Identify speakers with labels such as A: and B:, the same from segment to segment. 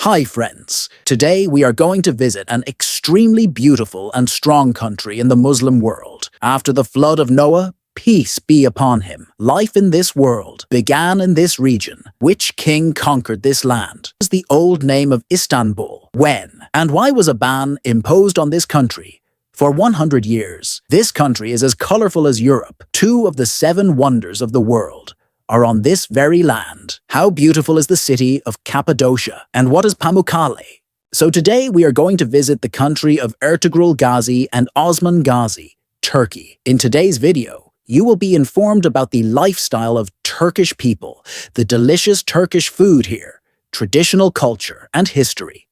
A: Hi friends, today we are going to visit an extremely beautiful and strong country in the Muslim world. After the flood of Noah, peace be upon him, life in this world began in this region. Which king conquered this land? What is the old name of Istanbul? When? And why was a ban imposed on this country? For 100 years, this country is as colorful as Europe. 2 of the 7 wonders of the world are on this very land. How beautiful is the city of Cappadocia, and what is Pamukkale? So today we are going to visit the country of Ertugrul Gazi and Osman Gazi, Turkey. In today's video, you will be informed about the lifestyle of Turkish people, the delicious Turkish food here, traditional culture, and history.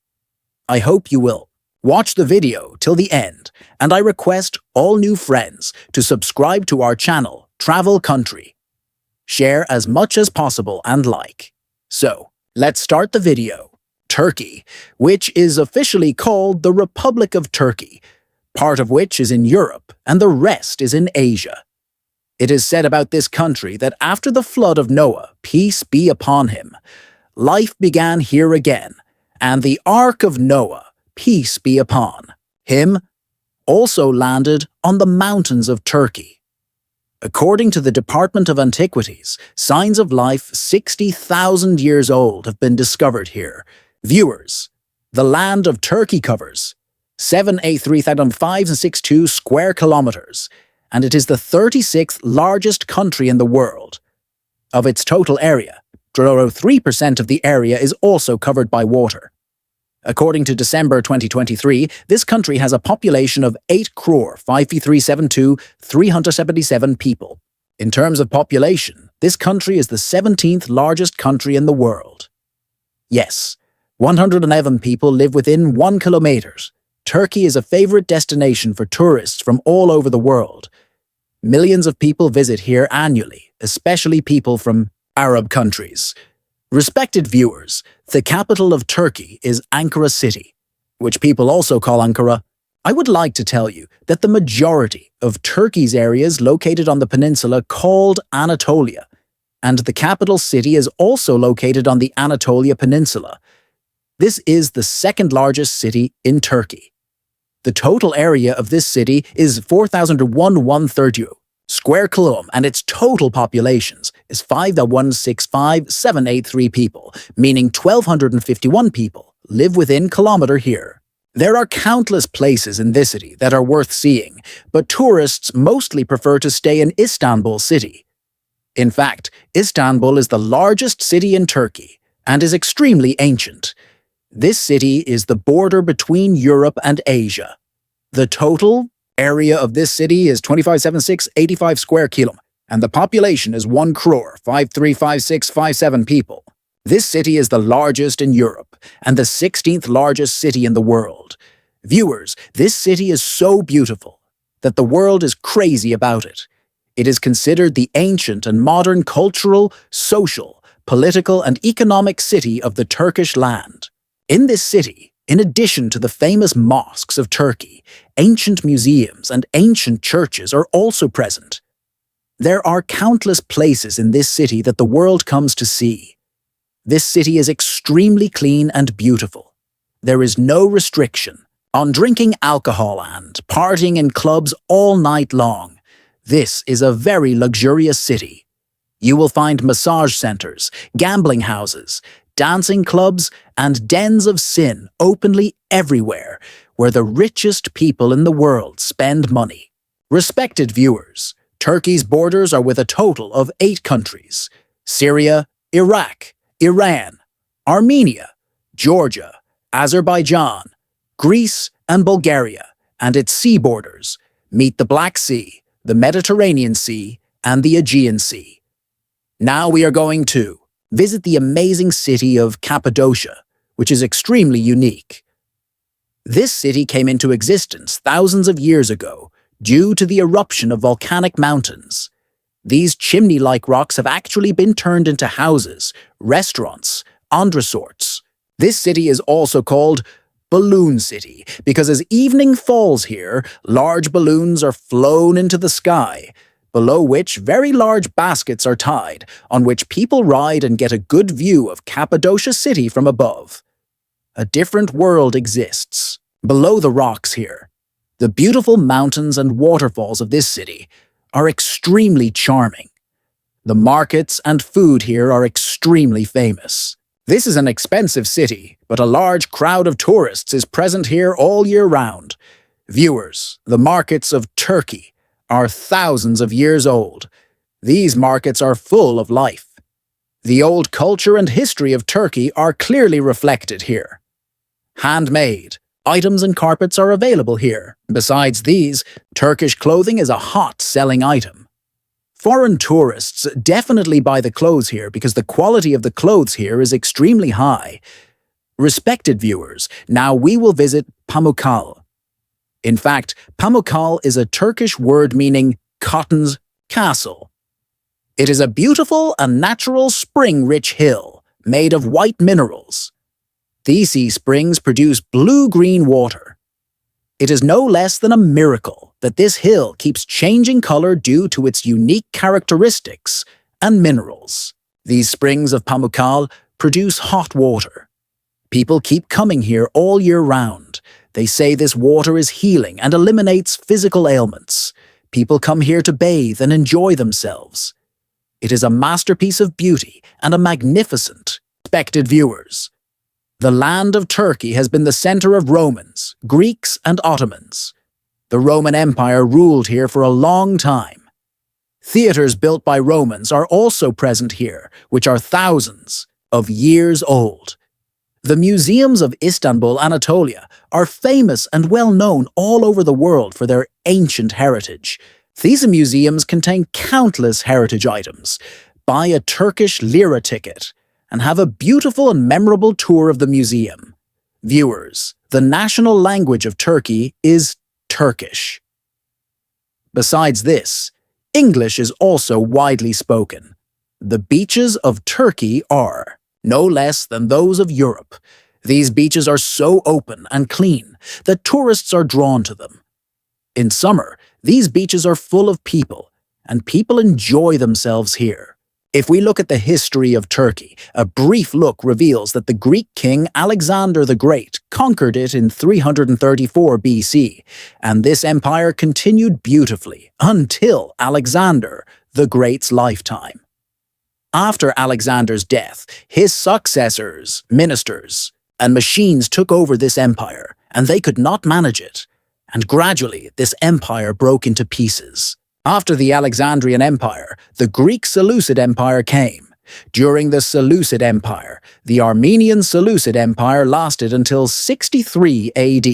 A: I hope you will watch the video till the end, and I request all new friends to subscribe to our channel, Travel Country. Share as much as possible and like. So, let's start the video. Turkey, which is officially called the Republic of Turkey, part of which is in Europe and the rest is in Asia. It is said about this country that after the flood of Noah, peace be upon him, life began here again, and the Ark of Noah, peace be upon him, also landed on the mountains of Turkey. According to the Department of Antiquities, signs of life 60,000 years old have been discovered here. Viewers, the land of Turkey covers 783,562 square kilometers, and it is the 36th largest country in the world. Of its total area, 3% of the area is also covered by water. According to December 2023, this country has a population of 8,537,377 people. In terms of population, this country is the 17th largest country in the world. Yes, 111 people live within 1 kilometer. Turkey is a favorite destination for tourists from all over the world. Millions of people visit here annually, especially people from Arab countries. Respected viewers, the capital of Turkey is Ankara City, which people also call Ankara. I would like to tell you that the majority of Turkey's areas located on the peninsula called Anatolia, and the capital city is also located on the Anatolia Peninsula. This is the second largest city in Turkey. The total area of this city is 4,130 square kilometers, and its total populations is 5,165,783 people, meaning 1,251 people live within kilometer here. There are countless places in this city that are worth seeing, but tourists mostly prefer to stay in Istanbul city. In fact, Istanbul is the largest city in Turkey and is extremely ancient. This city is the border between Europe and Asia. The total area of this city is 25,765 square kilometers, and the population is 1,535657 people. This city is the largest in Europe and the 16th largest city in the world. Viewers, this city is so beautiful that the world is crazy about it. It is considered the ancient and modern cultural, social, political, and economic city of the Turkish land. In this city, in addition to the famous mosques of Turkey, ancient museums and ancient churches are also present. There are countless places in this city that the world comes to see. This city is extremely clean and beautiful. There is no restriction on drinking alcohol and partying in clubs all night long. This is a very luxurious city. You will find massage centers, gambling houses, dancing clubs, and dens of sin openly everywhere, where the richest people in the world spend money. Respected viewers, Turkey's borders are with a total of 8 countries: Syria, Iraq, Iran, Armenia, Georgia, Azerbaijan, Greece, and Bulgaria, and its sea borders meet the Black Sea, the Mediterranean Sea, and the Aegean Sea. Now we are going to visit the amazing city of Cappadocia, which is extremely unique. This city came into existence thousands of years ago due to the eruption of volcanic mountains. These chimney-like rocks have actually been turned into houses, restaurants, and resorts. This city is also called Balloon City because as evening falls here, large balloons are flown into the sky, below which very large baskets are tied, on which people ride and get a good view of Cappadocia City from above. A different world exists below the rocks here. The beautiful mountains and waterfalls of this city are extremely charming. The markets and food here are extremely famous. This is an expensive city, but a large crowd of tourists is present here all year round. Viewers, the markets of Turkey are thousands of years old. These markets are full of life. The old culture and history of Turkey are clearly reflected here. Handmade items and carpets are available here. Besides these, Turkish clothing is a hot-selling item. Foreign tourists definitely buy the clothes here because the quality of the clothes here is extremely high. Respected viewers, now we will visit Pamukkale. In fact, Pamukkale is a Turkish word meaning cotton's castle. It is a beautiful and natural spring-rich hill made of white minerals. These springs produce blue-green water. It is no less than a miracle that this hill keeps changing color due to its unique characteristics and minerals. These springs of Pamukkale produce hot water. People keep coming here all year round. They say this water is healing and eliminates physical ailments. People come here to bathe and enjoy themselves. It is a masterpiece of beauty and a magnificent. Respected viewers, the land of Turkey has been the center of Romans, Greeks, and Ottomans. The Roman Empire ruled here for a long time. Theaters built by Romans are also present here, which are thousands of years old. The museums of Istanbul, Anatolia, are famous and well known all over the world for their ancient heritage. These museums contain countless heritage items. Buy a Turkish lira ticket and have a beautiful and memorable tour of the museum. Viewers, the national language of Turkey is Turkish. Besides this, English is also widely spoken. The beaches of Turkey are no less than those of Europe. These beaches are so open and clean that tourists are drawn to them. In summer, these beaches are full of people, and people enjoy themselves here. If we look at the history of Turkey, a brief look reveals that the Greek king Alexander the Great conquered it in 334 BC, and this empire continued beautifully until Alexander the Great's lifetime. After Alexander's death, his successors, ministers, and machines took over this empire, and they could not manage it. And gradually, this empire broke into pieces. After the Alexandrian Empire, the Greek Seleucid Empire came. During the Seleucid Empire, the Armenian Seleucid Empire lasted until 63 AD.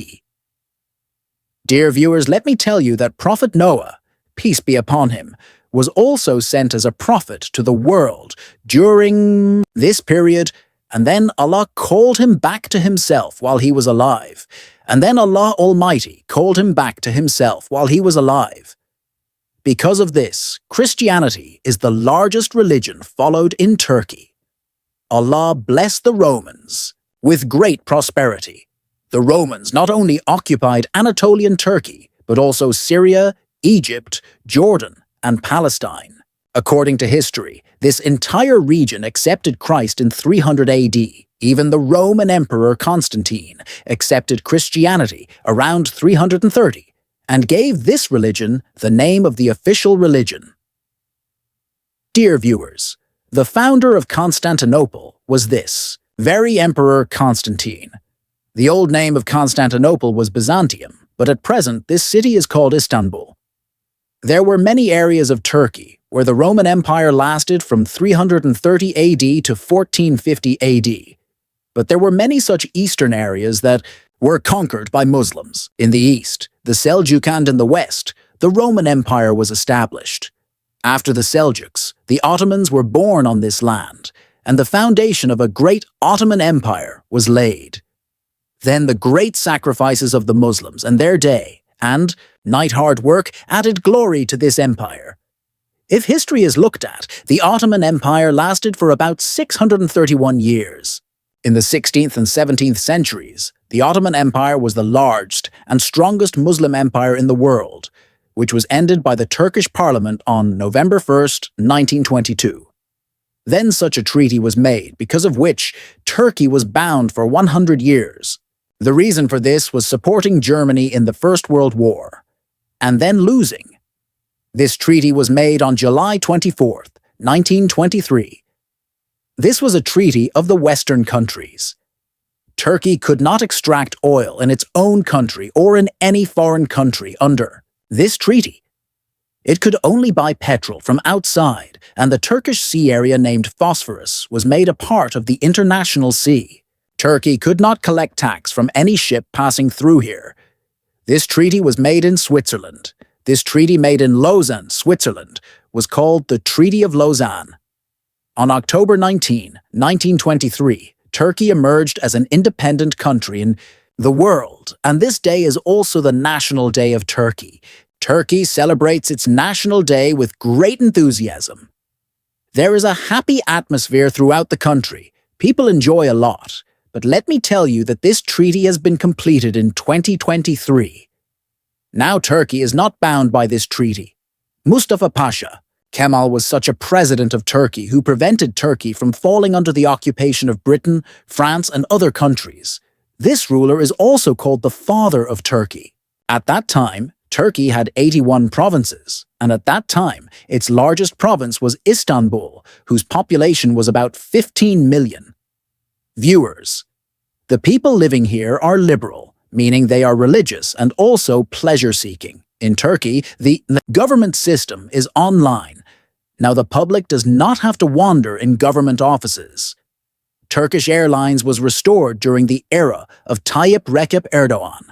A: Dear viewers, let me tell you that Prophet Noah, peace be upon him, was also sent as a prophet to the world during this period, and then Allah called him back to himself while he was alive, and then Allah Almighty called him back to himself while he was alive. Because of this, Christianity is the largest religion followed in Turkey. Allah blessed the Romans with great prosperity. The Romans not only occupied Anatolian Turkey, but also Syria, Egypt, Jordan, and Palestine. According to history, this entire region accepted Christ in 300 AD. Even the Roman Emperor Constantine accepted Christianity around 330 and gave this religion the name of the official religion. Dear viewers, the founder of Constantinople was this very Emperor Constantine. The old name of Constantinople was Byzantium, but at present this city is called Istanbul. There were many areas of Turkey where the Roman Empire lasted from 330 AD to 1450 AD. But there were many such eastern areas that were conquered by Muslims. In the east, the Seljuk, and in the west, the Roman Empire was established. After the Seljuks, the Ottomans were born on this land, and the foundation of a great Ottoman Empire was laid. Then the great sacrifices of the Muslims and their day, and night hard work, added glory to this empire. If history is looked at, the Ottoman Empire lasted for about 631 years. In the 16th and 17th centuries, the Ottoman Empire was the largest and strongest Muslim empire in the world, which was ended by the Turkish parliament on November 1st, 1922. Then such a treaty was made, because of which Turkey was bound for 100 years. The reason for this was supporting Germany in the First World War, and then losing. This treaty was made on July 24th, 1923. This was a treaty of the Western countries. Turkey could not extract oil in its own country or in any foreign country under this treaty. It could only buy petrol from outside, and the Turkish sea area named Bosphorus was made a part of the international sea. Turkey could not collect tax from any ship passing through here. This treaty was made in Switzerland. This treaty made in Lausanne, Switzerland, was called the Treaty of Lausanne. On October 19, 1923, Turkey emerged as an independent country in the world, and this day is also the National Day of Turkey. Turkey celebrates its National Day with great enthusiasm. There is a happy atmosphere throughout the country. People enjoy a lot. But let me tell you that this treaty has been completed in 2023. Now Turkey is not bound by this treaty. Mustafa Pasha Kemal was such a president of Turkey who prevented Turkey from falling under the occupation of Britain, France, and other countries. This ruler is also called the father of Turkey. At that time, Turkey had 81 provinces, and at that time, its largest province was Istanbul, whose population was about 15 million. Viewers, the people living here are liberal, meaning they are religious and also pleasure-seeking. In Turkey, the government system is online. Now the public does not have to wander in government offices. Turkish Airlines was restored during the era of Tayyip Recep Erdogan.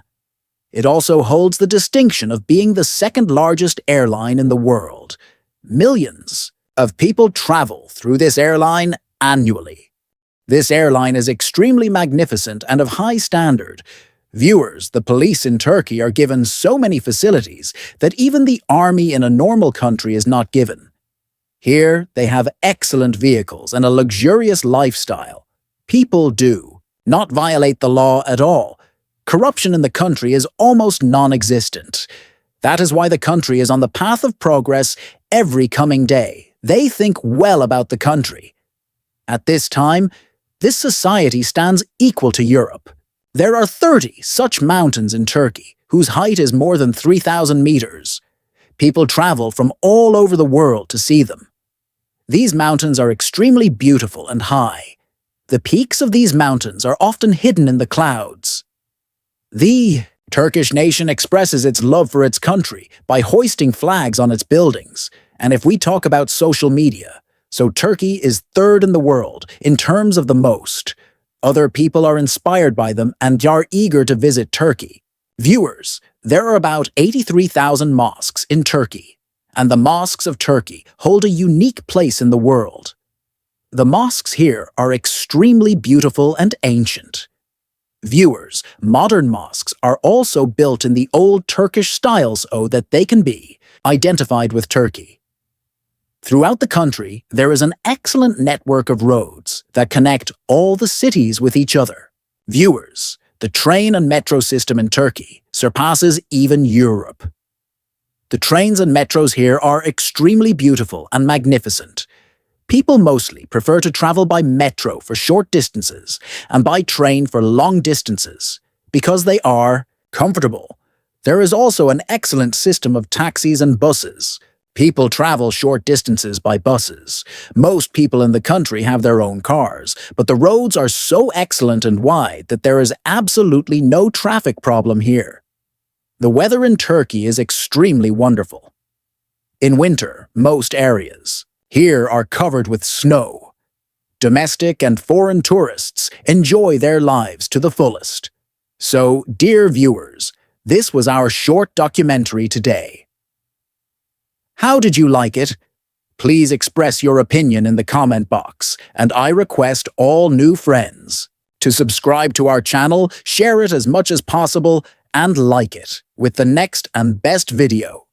A: It also holds the distinction of being the second largest airline in the world. Millions of people travel through this airline annually. This airline is extremely magnificent and of high standard. Viewers, the police in Turkey are given so many facilities that even the army in a normal country is not given. Here, they have excellent vehicles and a luxurious lifestyle. People do not violate the law at all. Corruption in the country is almost non-existent. That is why the country is on the path of progress every coming day. They think well about the country. At this time, this society stands equal to Europe. There are 30 such mountains in Turkey, whose height is more than 3,000 meters. People travel from all over the world to see them. These mountains are extremely beautiful and high. The peaks of these mountains are often hidden in the clouds. The Turkish nation expresses its love for its country by hoisting flags on its buildings. And if we talk about social media, so Turkey is third in the world in terms of the most. Other people are inspired by them and are eager to visit Turkey. Viewers, there are about 83,000 mosques in Turkey, and the mosques of Turkey hold a unique place in the world. The mosques here are extremely beautiful and ancient. Viewers, modern mosques are also built in the old Turkish style so that they can be identified with Turkey. Throughout the country, there is an excellent network of roads that connect all the cities with each other. Viewers, the train and metro system in Turkey surpasses even Europe. The trains and metros here are extremely beautiful and magnificent. People mostly prefer to travel by metro for short distances and by train for long distances because they are comfortable. There is also an excellent system of taxis and buses. People travel short distances by buses. Most people in the country have their own cars, but the roads are so excellent and wide that there is absolutely no traffic problem here. The weather in Turkey is extremely wonderful. In winter, most areas here are covered with snow. Domestic and foreign tourists enjoy their lives to the fullest. So, dear viewers, this was our short documentary today. How did you like it? Please express your opinion in the comment box, and I request all new friends to subscribe to our channel, share it as much as possible, and like it with the next and best video.